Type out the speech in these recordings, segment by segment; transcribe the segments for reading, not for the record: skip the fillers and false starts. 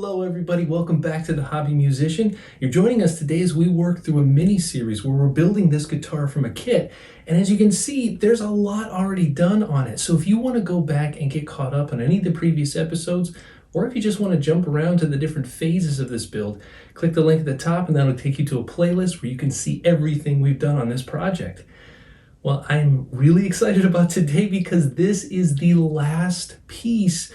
Hello everybody, welcome back to The Hobby Musician. You're joining us today as we work through a mini-series where we're building this guitar from a kit. And as you can see, there's a lot already done on it. So if you want to go back and get caught up on any of the previous episodes, or if you just want to jump around to the different phases of this build, click the link at the top and that'll take you to a playlist where you can see everything we've done on this project. Well, I'm really excited about today because this is the last piece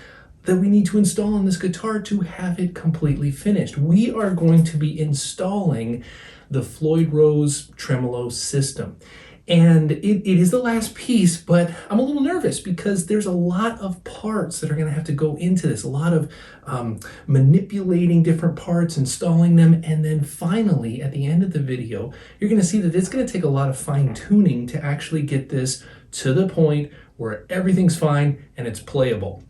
that we need to install on this guitar to have it completely finished. We are going to be installing the Floyd Rose tremolo system. And it is the last piece, but I'm a little nervous because there's a lot of parts that are gonna have to go into this, a lot of manipulating different parts, installing them, and then finally, at the end of the video, you're gonna see that it's gonna take a lot of fine tuning to actually get this to the point where everything's fine and it's playable.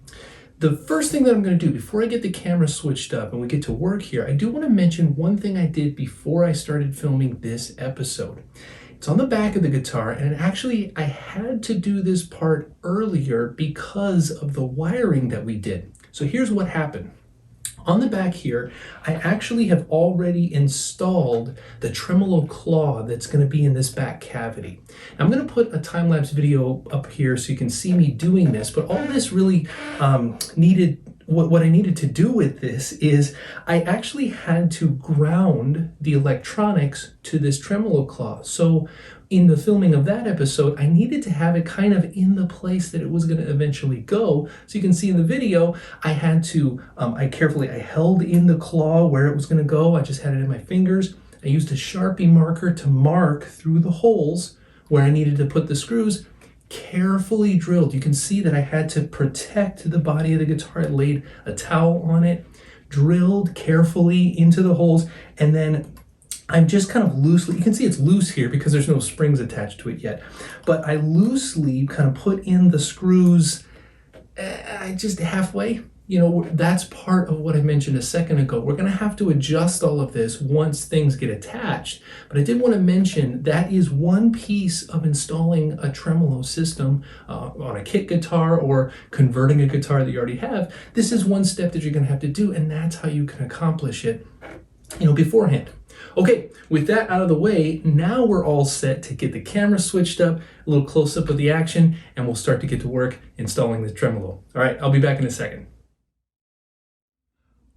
The first thing that I'm going to do before I get the camera switched up and we get to work here, I do want to mention one thing I did before I started filming this episode. It's on the back of the guitar, and actually I had to do this part earlier because of the wiring that we did. So here's what happened. On the back here, I actually have already installed the tremolo claw that's going to be in this back cavity. Now, I'm going to put a time-lapse video up here so you can see me doing this, but all this really what I needed to do with this is I actually had to ground the electronics to this tremolo claw. So in the filming of that episode, I needed to have it kind of in the place that it was going to eventually go. So you can see in the video, I had to, I held in the claw where it was going to go. I just had it in my fingers. I used a Sharpie marker to mark through the holes where I needed to put the screws. Carefully drilled. You can see that I had to protect the body of the guitar. I laid a towel on it, drilled carefully into the holes, and then I'm just kind of loosely, you can see it's loose here because there's no springs attached to it yet, but I loosely kind of put in the screws just halfway. You know, that's part of what I mentioned a second ago. We're going to have to adjust all of this once things get attached. But I did want to mention that is one piece of installing a tremolo system on a kit guitar or converting a guitar that you already have. This is one step that you're going to have to do, and that's how you can accomplish it, you know, beforehand. Okay, with that out of the way, now we're all set to get the camera switched up, a little close-up of the action, and we'll start to get to work installing the tremolo. All right, I'll be back in a second.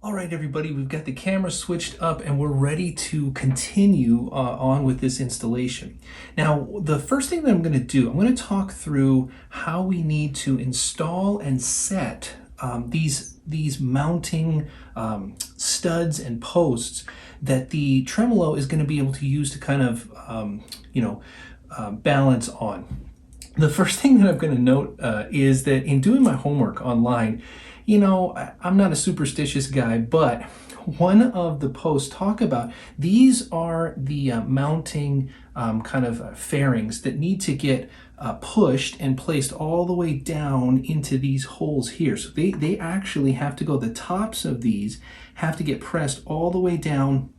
All right, everybody, we've got the camera switched up and we're ready to continue on with this installation. Now, the first thing that I'm going to do, I'm going to talk through how we need to install and set these mounting studs and posts that the tremolo is going to be able to use to kind of, balance on. The first thing that I'm going to note is that in doing my homework online, you know, I'm not a superstitious guy, but one of the posts talk about these are the mounting kind of fairings that need to get pushed and placed all the way down into these holes here. So they actually have to go, the tops of these have to get pressed all the way down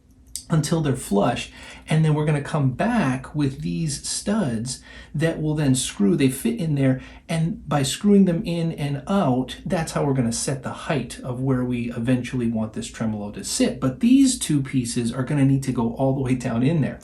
until they're flush, and then we're going to come back with these studs that will then screw, they fit in there, and by screwing them in and out, that's how we're going to set the height of where we eventually want this tremolo to sit. But these two pieces are going to need to go all the way down in there,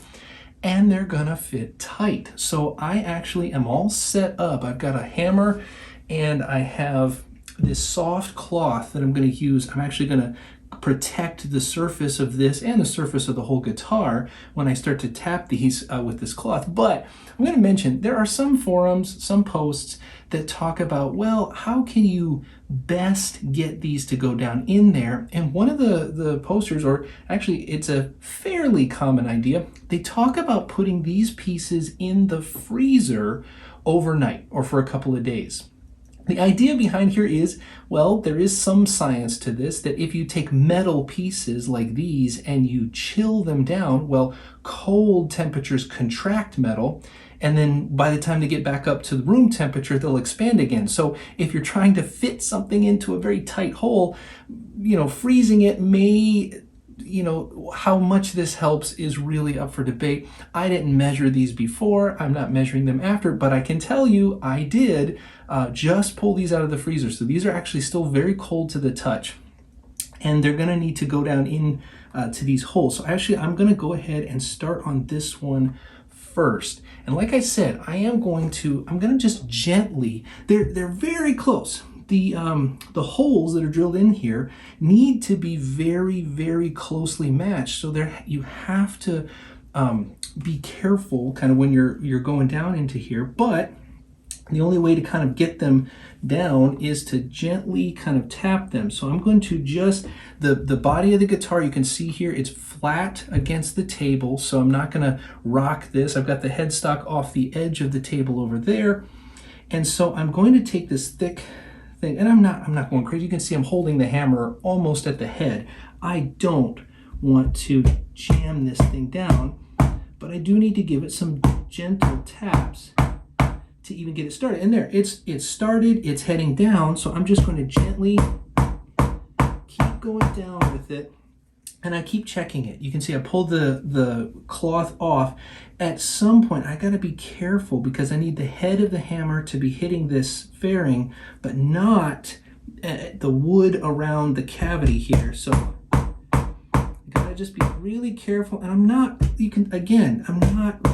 and they're going to fit tight. So I actually am all set up. I've got a hammer and I have this soft cloth that I'm going to use. I'm actually going to protect the surface of this and the surface of the whole guitar when I start to tap these with this cloth. But I'm going to mention there are some forums, some posts that talk about, well, how can you best get these to go down in there? And one of the posters, or actually it's a fairly common idea, they talk about putting these pieces in the freezer overnight or for a couple of days. The idea behind here is, well, there is some science to this, that if you take metal pieces like these and you chill them down, well, cold temperatures contract metal, and then by the time they get back up to the room temperature, they'll expand again. So if you're trying to fit something into a very tight hole, you know, freezing it may, you know, how much this helps is really up for debate. I didn't measure these before. I'm not measuring them after, but I can tell you I did just pull these out of the freezer. So these are actually still very cold to the touch. and they're going to need to go down in to these holes. So actually, I'm going to go ahead and start on this one first. And like I said, I'm going to just gently, they're very close. The holes that are drilled in here need to be very, very closely matched. So you have to be careful kind of when you're going down into here, but the only way to kind of get them down is to gently kind of tap them. So I'm going to just, the body of the guitar, you can see here, it's flat against the table, so I'm not going to rock this. I've got the headstock off the edge of the table over there. And so I'm going to take this thick thing, and I'm not going crazy. You can see I'm holding the hammer almost at the head. I don't want to jam this thing down, but I do need to give it some gentle taps to even get it started. And there, it's started, it's heading down, so I'm just going to gently keep going down with it, and I keep checking it. You can see I pulled the cloth off. At some point, I gotta be careful because I need the head of the hammer to be hitting this fairing, but not the wood around the cavity here. So you gotta just be really careful, and I'm not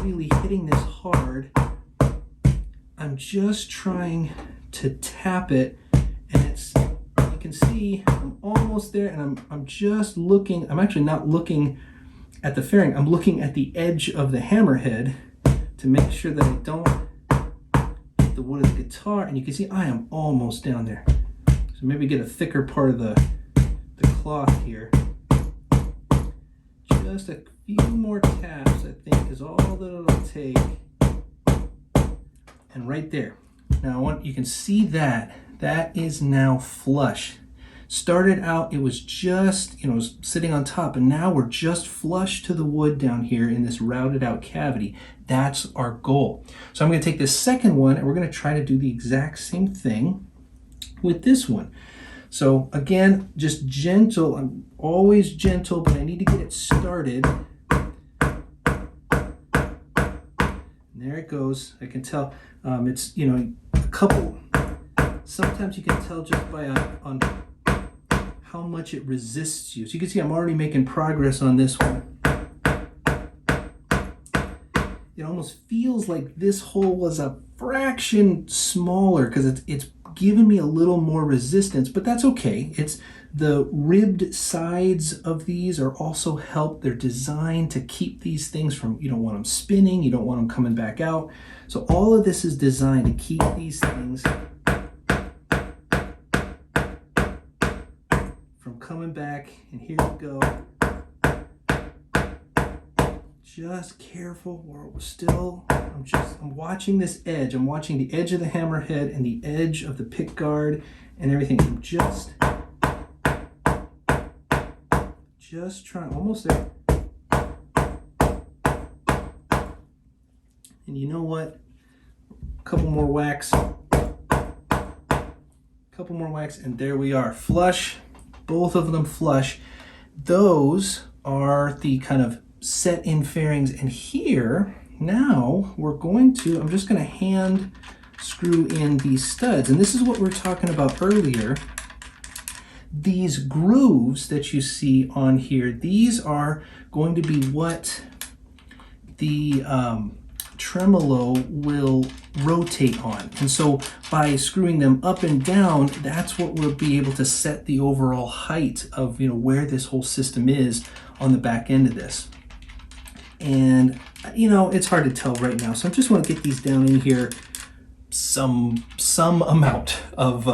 really hitting this hard. I'm just trying to tap it, and you can see I'm almost there, and I'm just looking. I'm actually not looking at the fairing. I'm looking at the edge of the hammerhead to make sure that I don't hit the wood of the guitar, and you can see I am almost down there. So maybe get a thicker part of the cloth here. Just a few more taps, I think, is all that it'll take. And right there. Now you can see that is now flush. Started out, it was just, it was sitting on top, and now we're just flush to the wood down here in this routed out cavity. That's our goal. So I'm going to take this second one, and we're going to try to do the exact same thing with this one. So again, just gentle. I'm always gentle, but I need to get it started. There it goes. I can tell it's, a couple. Sometimes you can tell just by on how much it resists you. So you can see I'm already making progress on this one. It almost feels like this hole was a fraction smaller because it's given me a little more resistance, but that's okay. It's the ribbed sides of these are also helped. They're designed to keep these things from, you don't want them spinning, you don't want them coming back out. So all of this is designed to keep these things from coming back. And here we go. Just careful, we're still, I'm watching this edge. I'm watching the edge of the hammerhead and the edge of the pick guard and everything. I'm just trying, almost there. And you know what? A couple more whacks, and there we are. Flush, both of them flush. Those are the kind of set in fairings, and here now I'm just going to hand screw in these studs, and this is what we were talking about earlier. These grooves that you see on here, these are going to be what the tremolo will rotate on, and so by screwing them up and down, that's what we'll be able to set the overall height of where this whole system is on the back end of this. And it's hard to tell right now, so I just want to get these down in here some amount of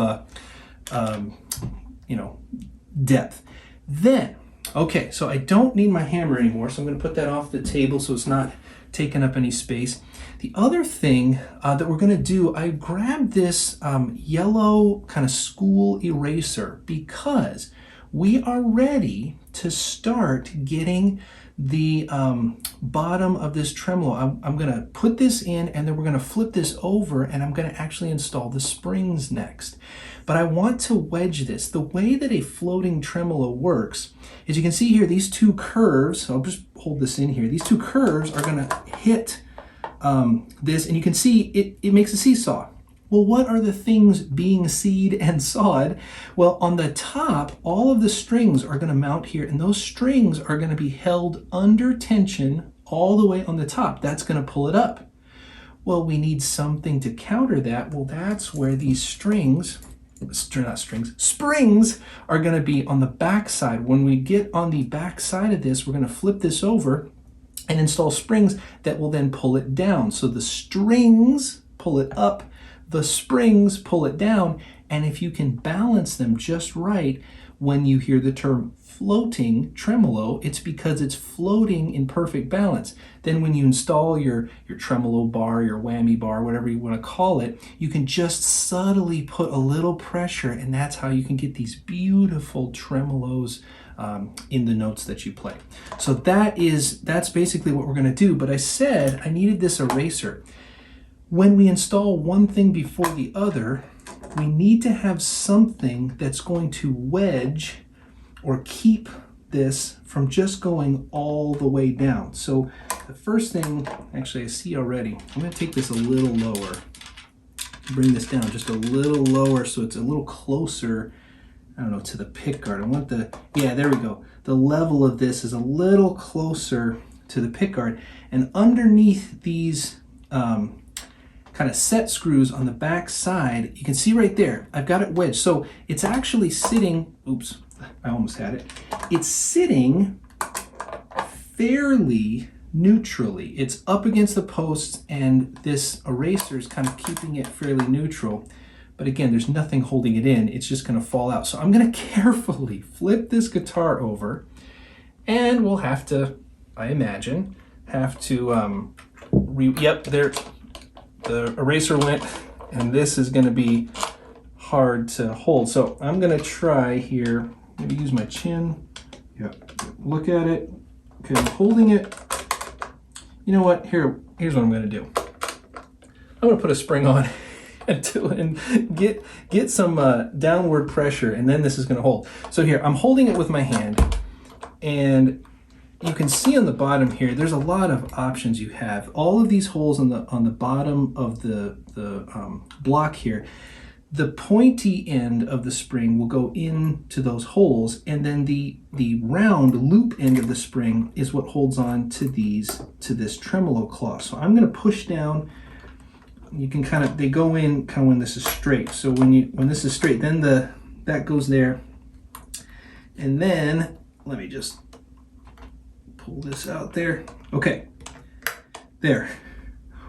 depth. Then, okay, so I don't need my hammer anymore, so I'm going to put that off the table so it's not taking up any space. The other thing that we're going to do, I grabbed this yellow kind of school eraser because we are ready to start getting the bottom of this tremolo. I'm going to put this in, and then we're going to flip this over, and I'm going to actually install the springs next. But I want to wedge this. The way that a floating tremolo works is, you can see here these two curves, I'll just hold this in here, these two curves are going to hit this, and you can see it makes a seesaw. Well, what are the things being seed and sawed? Well, on the top, all of the strings are going to mount here, and those strings are going to be held under tension all the way on the top. That's going to pull it up. Well, we need something to counter that. Well, that's where these springs are going to be on the back side. When we get on the back side of this, we're going to flip this over and install springs that will then pull it down. So the strings pull it up, the springs pull it down, and if you can balance them just right, when you hear the term floating tremolo, it's because it's floating in perfect balance. Then when you install your tremolo bar, your whammy bar, whatever you want to call it, you can just subtly put a little pressure, and that's how you can get these beautiful tremolos in the notes that you play. So that's basically what we're going to do. But I said I needed this eraser. When we install one thing before the other, we need to have something that's going to wedge or keep this from just going all the way down. So the first thing, actually I see already, I'm going to take this a little lower, bring this down just a little lower so it's a little closer, I don't know, to the pick guard. I want yeah, there we go. The level of this is a little closer to the pick guard, and underneath these kind of set screws on the back side, you can see right there, I've got it wedged. So it's actually sitting, oops, I almost had it. It's sitting fairly neutrally. It's up against the posts, and this eraser is kind of keeping it fairly neutral. But again, there's nothing holding it in. It's just going to fall out. So I'm going to carefully flip this guitar over, and we'll have to, I imagine, yep, there, the eraser went, and this is going to be hard to hold. So I'm going to try here, maybe use my chin. Yep, look at it. Okay, I'm holding it. You know what? Here's what I'm going to do. I'm going to put a spring on and get some downward pressure, and then this is going to hold. So here, I'm holding it with my hand, and you can see on the bottom here, there's a lot of options you have. All of these holes on the bottom of the block here, the pointy end of the spring will go into those holes, and then the round loop end of the spring is what holds on to this tremolo claw. So I'm going to push down. You can they go in kind of when this is straight. So when this is straight, then that goes there, and then let me just pull this out there. Okay, there.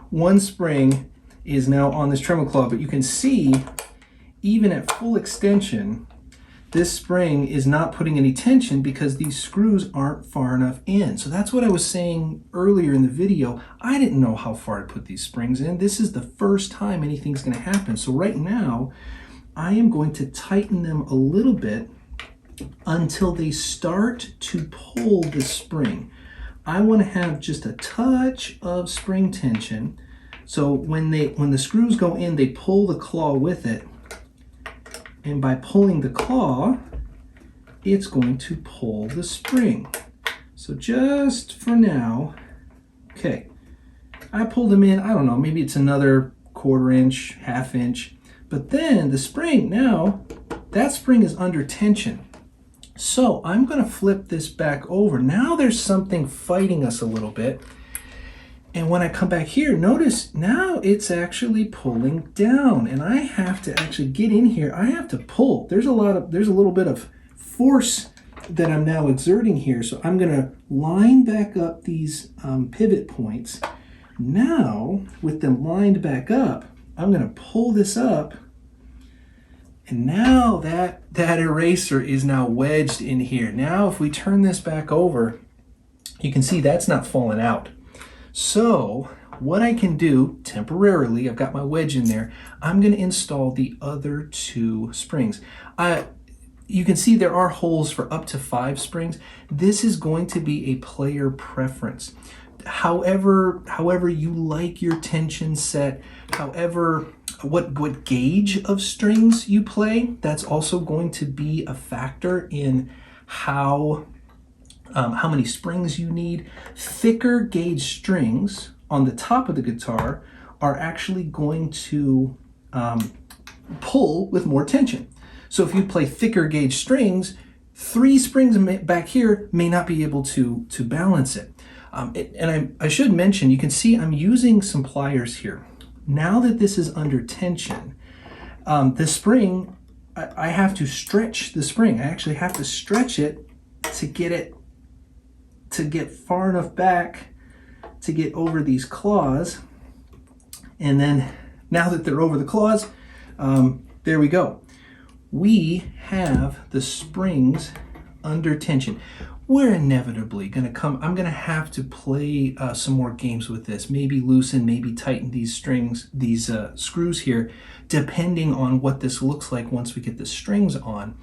One spring is now on this tremolo claw, but you can see even at full extension, this spring is not putting any tension because these screws aren't far enough in. So that's what I was saying earlier in the video. I didn't know how far to put these springs in. This is the first time anything's going to happen. So right now, I am going to tighten them a little bit until they start to pull the spring. I want to have just a touch of spring tension. So when the screws go in, they pull the claw with it. And by pulling the claw, it's going to pull the spring. So just for now, okay, I pulled them in, I don't know, maybe it's another 1/4 inch, 1/2 inch, but then the spring, now that spring is under tension. So I'm going to flip this back over. Now there's something fighting us a little bit. And when I come back here, notice now it's actually pulling down, and I have to actually get in here. I have to pull. There's a little bit of force that I'm now exerting here. So I'm going to line back up these pivot points. Now, with them lined back up, I'm going to pull this up, and now that eraser is now wedged in here. Now, if we turn this back over, you can see that's not falling out. So what I can do temporarily, I've got my wedge in there, I'm going to install the other 2 springs. You can see there are holes for up to 5 springs. This is going to be a player preference. However you like your tension set, however, what gauge of strings you play, that's also going to be a factor in how many springs you need. Thicker gauge strings on the top of the guitar are actually going to pull with more tension. So if you play thicker gauge strings, 3 springs back here may not be able to balance it. I should mention, you can see I'm using some pliers here. Now that this is under tension, the spring, I have to stretch the spring. I actually have to stretch it to get far enough back to get over these claws. And then now that they're over the claws, there we go. We have the springs under tension. We're inevitably going to come, I'm going to have to play some more games with this. Maybe loosen, maybe tighten these strings, these screws here, depending on what this looks like once we get the strings on.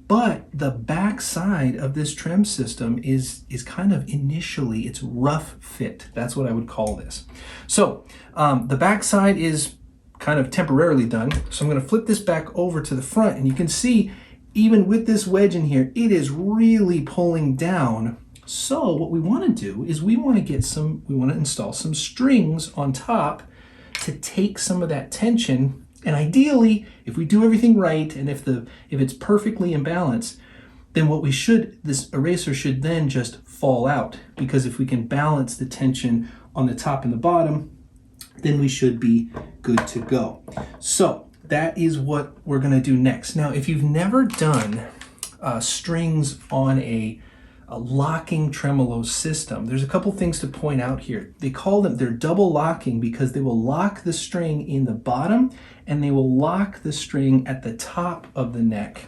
But the back side of this trem system is kind of initially, it's rough fit. That's what I would call this. So the back side is kind of temporarily done. So I'm going to flip this back over to the front, and you can see even with this wedge in here, it is really pulling down. So what we want to do is we want to install some strings on top to take some of that tension. And ideally, if we do everything right, and if it's perfectly in balance, then this eraser should then just fall out. Because if we can balance the tension on the top and the bottom, then we should be good to go. So that is what we're going to do next. Now, if you've never done strings on a locking tremolo system, there's a couple things to point out here. They're double locking because they will lock the string in the bottom and they will lock the string at the top of the neck,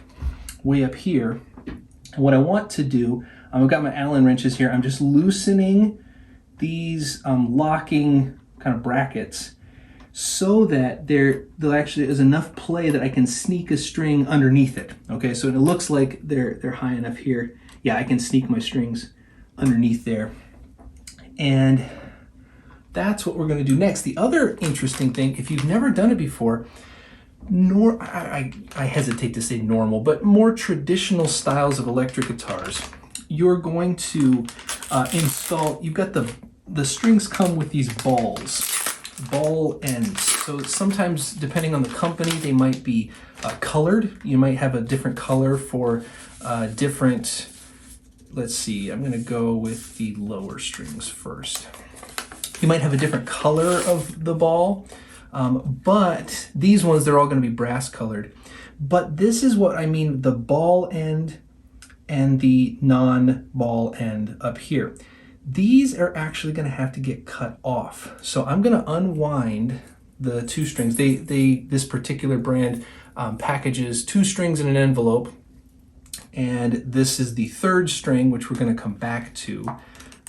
way up here. And what I want to do, I've got my Allen wrenches here. I'm just loosening these locking kind of brackets so that there actually is enough play that I can sneak a string underneath it. Okay, so it looks like they're high enough here. Yeah, I can sneak my strings underneath there. And that's what we're going to do next. The other interesting thing, if you've never done it before, I hesitate to say normal, but more traditional styles of electric guitars, you're going to install, you've got the strings come with these ball ends. So sometimes, depending on the company, they might be colored. You might have a different color for different, let's see, I'm gonna go with the lower strings first. You might have a different color of the ball, but these ones, they're all gonna be brass colored. But this is what I mean, the ball end and the non-ball end up here. These are actually going to have to get cut off. So I'm going to unwind the 2 strings. This particular brand packages 2 strings in an envelope, and this is the 3rd string, which we're going to come back to,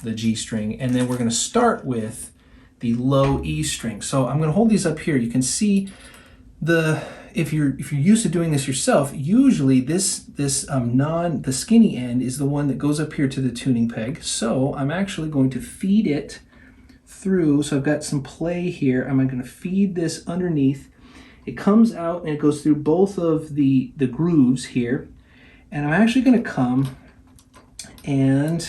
the G string, and then we're going to start with the low E string. So I'm going to hold these up here. You can see if you're used to doing this yourself, usually the skinny end is the one that goes up here to the tuning peg. So I'm actually going to feed it through. So I've got some play here. I'm going to feed this underneath. It comes out and it goes through both of the grooves here. And I'm actually going to come and,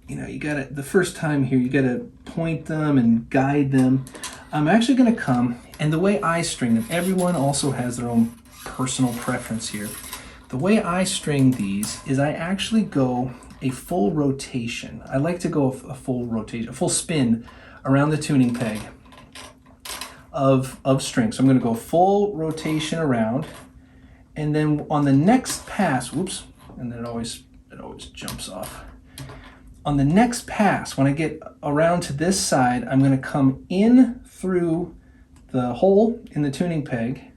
you got to, the first time here, you got to point them and guide them. I'm actually going to come, and the way I string them, everyone also has their own personal preference here. The way I string these is I actually go a full rotation. I like to go a full rotation, a full spin around the tuning peg of string. So I'm going to go full rotation around, and then on the next pass, whoops, and then it always jumps off. On the next pass, when I get around to this side, I'm going to come in through the hole in the tuning peg,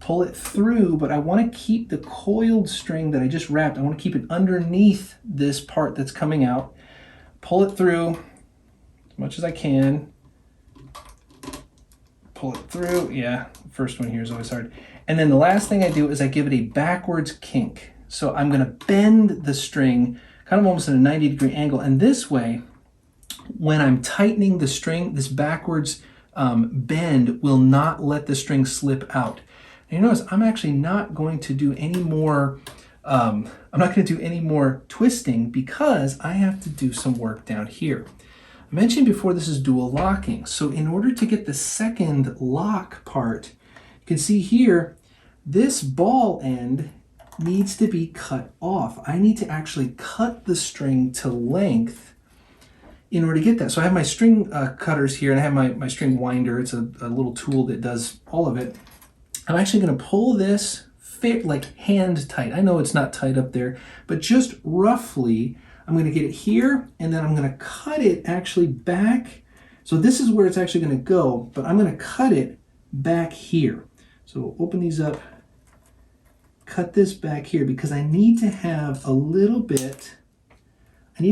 pull it through, but I want to keep the coiled string that I just wrapped, I want to keep it underneath this part that's coming out, pull it through as much as I can, pull it through, yeah, the first one here is always hard. And then the last thing I do is I give it a backwards kink. So I'm going to bend the string kind of almost at a 90-degree angle. And this way, when I'm tightening the string, this backwards bend will not let the string slip out. And you notice I'm actually not going to do any more, I'm not going to do any more twisting because I have to do some work down here. I mentioned before this is dual locking. So in order to get the second lock part, You can see here, this ball end needs to be cut off. I need to actually cut the string to length in order to get that. So I have my string cutters here, and I have my string winder. It's a little tool that does all of it. I'm actually going to pull this like hand tight. I know it's not tight up there, but just roughly, I'm going to get it here, and then I'm going to cut it actually back. So this is where it's actually going to go, but I'm going to cut it back here. So open these up, cut this back here, because I need to have a little bit, of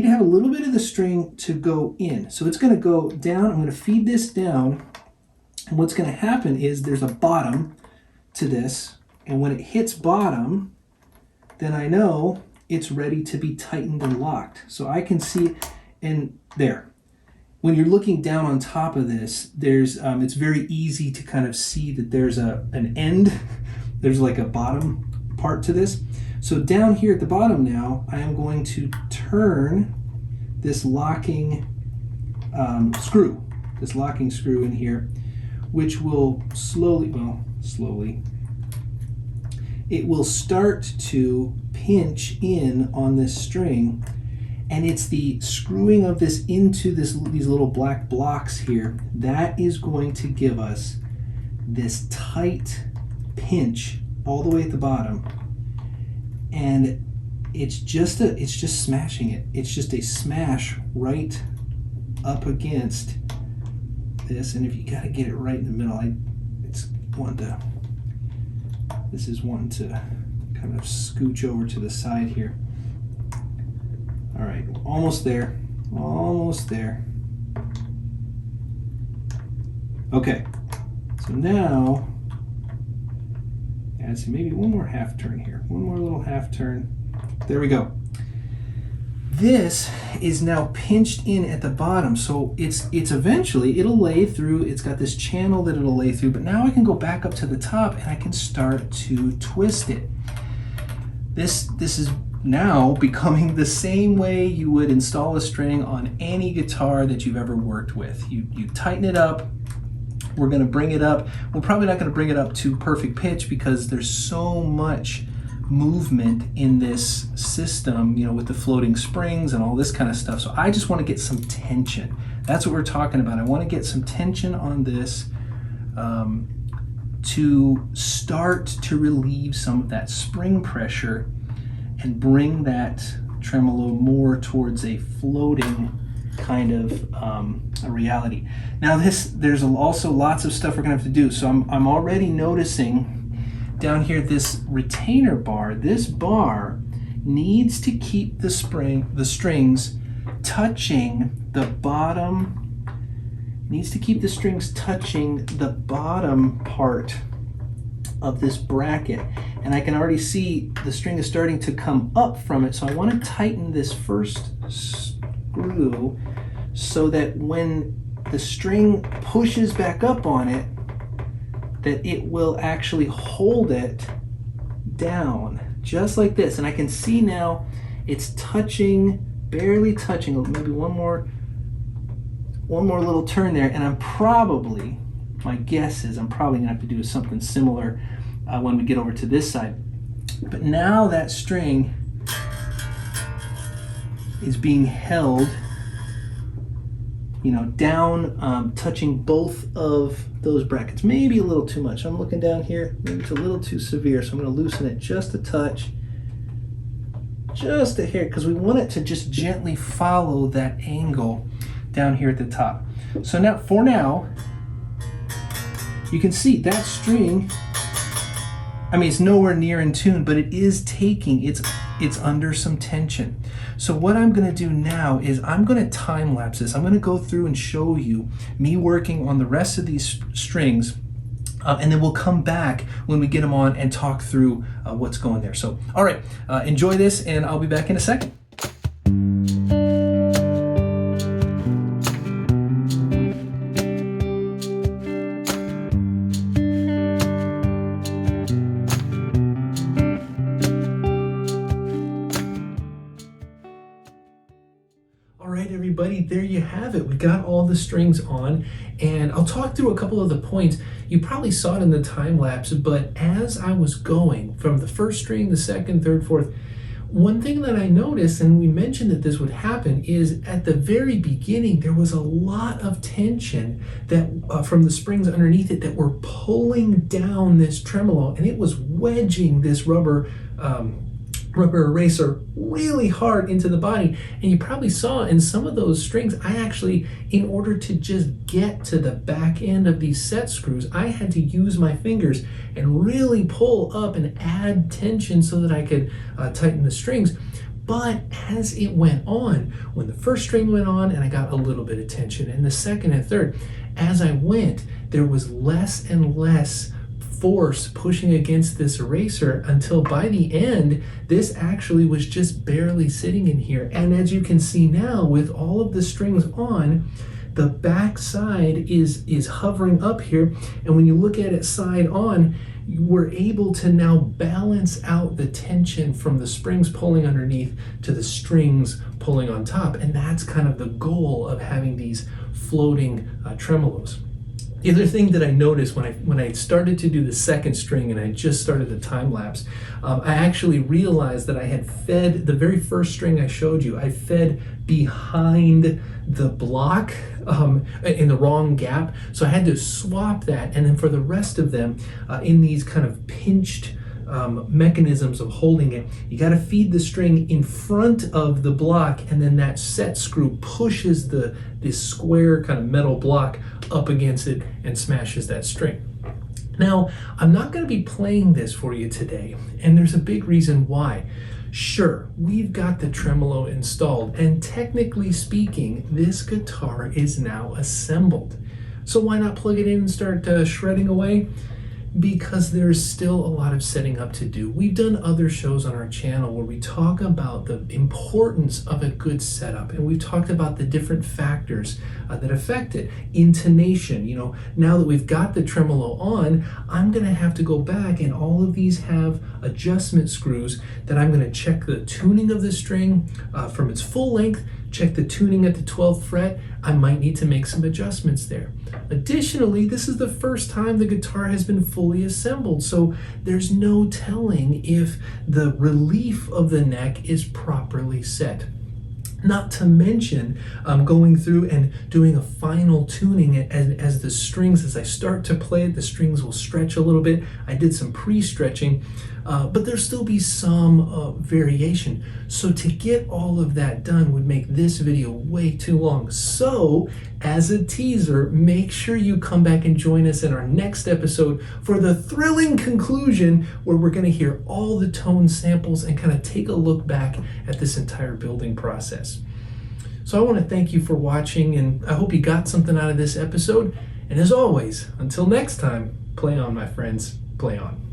the string to go in. So it's going to go down. I'm going to feed this down, and what's going to happen is there's a bottom to this, and when it hits bottom, then I know it's ready to be tightened and locked. So I can see it in there. When you're looking down on top of this, there's it's very easy to kind of see that there's an end. There's like a bottom part to this. So down here at the bottom now, I am going to turn this locking screw in here, which will slowly, it will start to pinch in on this string, and it's the screwing of this into these little black blocks here that is going to give us this tight pinch all the way at the bottom. And it's just smashing it. It's just a smash right up against this, and if you gotta get it right in the middle, this is one to kind of scooch over to the side here. All right, almost there, almost there. Okay, so now, add some, maybe one more half turn here, one more little half turn. There we go. This is now pinched in at the bottom, so it's eventually, it'll lay through, it's got this channel that it'll lay through, but now I can go back up to the top and I can start to twist it. This is now becoming the same way you would install a string on any guitar that you've ever worked with. You tighten it up. We're going to bring it up. We're probably not going to bring it up to perfect pitch because there's so much movement in this system, you know, with the floating springs and all this kind of stuff. So I just want to get some tension. That's what we're talking about. I want to get some tension on this to start to relieve some of that spring pressure and bring that tremolo more towards a floating kind of a reality. Now there's also lots of stuff we're gonna have to do. So I'm already noticing down here this retainer bar. This bar needs to keep the strings touching the bottom. Needs to keep the strings touching the bottom part of this bracket, and I can already see the string is starting to come up from it. So I want to tighten this first screw so that when the string pushes back up on it, that it will actually hold it down just like this. And I can see now it's touching, barely touching. Maybe one more little turn there, and my guess is I'm probably gonna have to do something similar when we get over to this side. But now that string is being held, you know, down, touching both of those brackets. Maybe a little too much. I'm looking down here, maybe it's a little too severe, so I'm gonna loosen it just a touch, just a hair, because we want it to just gently follow that angle down here at the top. So now, for now, you can see that string, I mean, it's nowhere near in tune, but it is taking, it's under some tension. So what I'm gonna do now is I'm gonna time lapse this. I'm gonna go through and show you me working on the rest of these strings, and then we'll come back when we get them on and talk through what's going there. So, all right, enjoy this, and I'll be back in a second. there you have it. We got all the strings on, and I'll talk through a couple of the points. You probably saw it in the time lapse, but as I was going from the first string, the second, third, fourth, one thing that I noticed, and we mentioned that this would happen, is at the very beginning there was a lot of tension that from the springs underneath it that were pulling down this tremolo, and it was wedging this rubber eraser really hard into the body. And you probably saw in some of those strings, I actually, in order to just get to the back end of these set screws, I had to use my fingers and really pull up and add tension so that I could tighten the strings. But as it went on, when the first string went on and I got a little bit of tension, and the second and third, as I went, there was less and less force pushing against this eraser until by the end, this actually was just barely sitting in here. And as you can see now, with all of the strings on, the back side is hovering up here. And when you look at it side on, we're able to now balance out the tension from the springs pulling underneath to the strings pulling on top. And that's kind of the goal of having these floating tremolos. The other thing that I noticed when I started to do the second string and I just started the time lapse, I actually realized that I had fed the very first string I showed you, I fed behind the block in the wrong gap. So I had to swap that, and then for the rest of them, in these kind of pinched mechanisms of holding it, you got to feed the string in front of the block, and then that set screw pushes this square kind of metal block up against it and smashes that string. Now, I'm not going to be playing this for you today, and there's a big reason why. Sure, we've got the tremolo installed, and technically speaking, this guitar is now assembled. So why not plug it in and start shredding away? Because there's still a lot of setting up to do. We've done other shows on our channel where we talk about the importance of a good setup, and we've talked about the different factors that affect it. Intonation, now that we've got the tremolo on, I'm gonna have to go back, and all of these have adjustment screws that I'm gonna check the tuning of the string from its full length, check the tuning at the 12th fret. I might need to make some adjustments there. Additionally, this is the first time the guitar has been fully assembled, so there's no telling if the relief of the neck is properly set. Not to mention going through and doing a final tuning as the strings, as I start to play it, the strings will stretch a little bit. I did some pre-stretching, but there'll still be some variation. So to get all of that done would make this video way too long. So as a teaser, make sure you come back and join us in our next episode for the thrilling conclusion where we're going to hear all the tone samples and kind of take a look back at this entire building process. So I want to thank you for watching, and I hope you got something out of this episode. And as always, until next time, play on, my friends, play on.